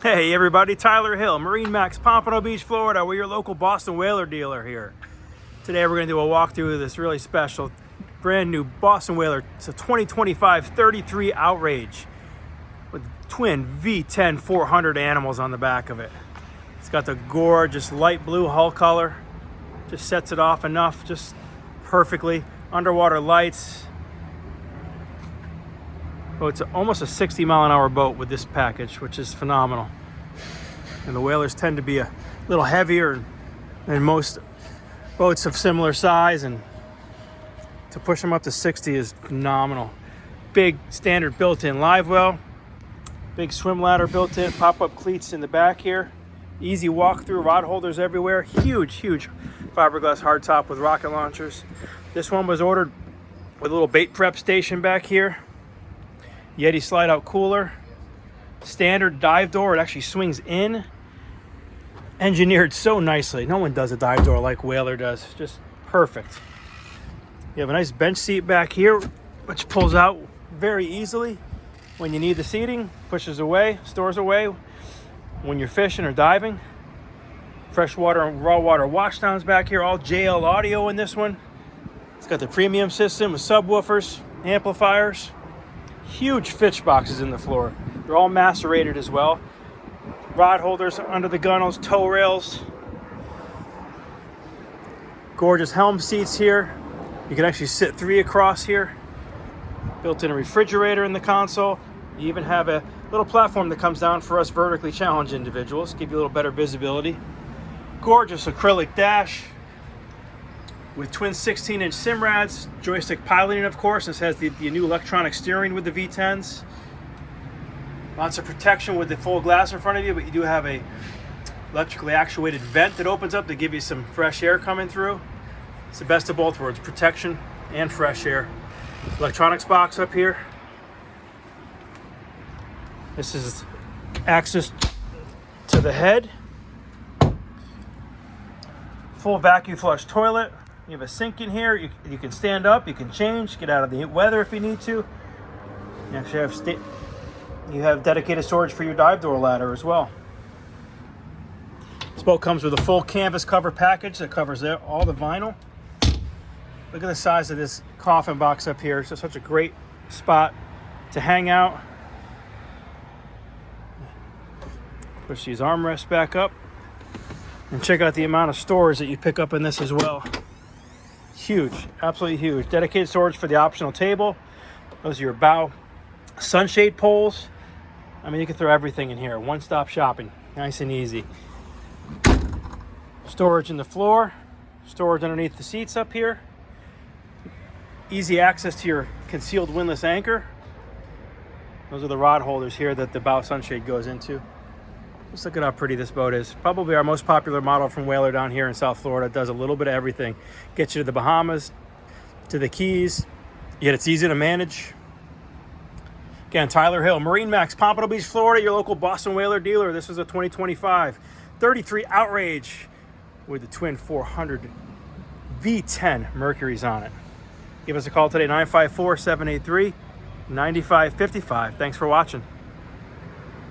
Hey everybody, Tyler Hill, MarineMax Pompano Beach, Florida. We're your local Boston whaler dealer here. Today we're going to do a walkthrough of this really special, brand new Boston whaler. It's a 2025 33 Outrage with twin V10 400 animals on the back of it. It's got the gorgeous light blue hull color. Just sets it off enough, just perfectly. Underwater lights. Oh, it's almost a 60-mile-an-hour boat with this package, which is phenomenal. And the whalers tend to be a little heavier than most boats of similar size, and to push them up to 60 is phenomenal. Big standard built-in live well, big swim ladder built in, pop-up cleats in the back here, easy walk-through, rod holders everywhere, huge fiberglass hardtop with rocket launchers. This one was ordered with a little bait prep station back here. Yeti slide out cooler, standard dive door. It actually swings in, engineered so nicely. No one does a dive door like Whaler does, just perfect. You have a nice bench seat back here, which pulls out very easily when you need the seating, pushes away, stores away when you're fishing or diving. Freshwater and raw water washdowns back here, all JL audio in this one. It's got the premium system with subwoofers, amplifiers. Huge fish boxes in the floor. They're all macerated as well. Rod holders under the gunnels, tow rails. Gorgeous helm seats here. You can actually sit 3 across here. Built-in refrigerator in the console. You even have a little platform that comes down for us vertically challenged individuals. Give you a little better visibility. Gorgeous acrylic dash with twin 16-inch Simrads, joystick piloting, of course. This has the new electronic steering with the V10s. Lots of protection with the full glass in front of you, but you do have a electrically actuated vent that opens up to give you some fresh air coming through. It's the best of both worlds, protection and fresh air. Electronics box up here. This is access to the head. Full vacuum flush toilet. You have a sink in here. You can stand up, you can change, get out of the weather if you need to. You actually have dedicated storage for your dive door ladder as well. This boat comes with a full canvas cover package that covers all the vinyl. Look at the size of this coffin box up here. It's just such a great spot to hang out. Push these armrests back up. And check out the amount of storage that you pick up in this as well. Huge, absolutely huge. Dedicated storage for the optional table. Those are your bow sunshade poles. I mean, you can throw everything in here. One-stop shopping, nice and easy. Storage in the floor. Storage underneath the seats up here. Easy access to your concealed windlass anchor. Those are the rod holders here that the bow sunshade goes into. Just look at how pretty this boat is. Probably our most popular model from Whaler down here in South Florida. It does a little bit of everything. Gets you to the Bahamas, to the Keys, yet it's easy to manage. Again, Tyler Hill, MarineMax Pompano Beach, Florida, your local Boston whaler dealer. This is a 2025 33 Outrage with the twin 400 V10 Mercuries on it. Give us a call today, 954-783-9555. Thanks for watching.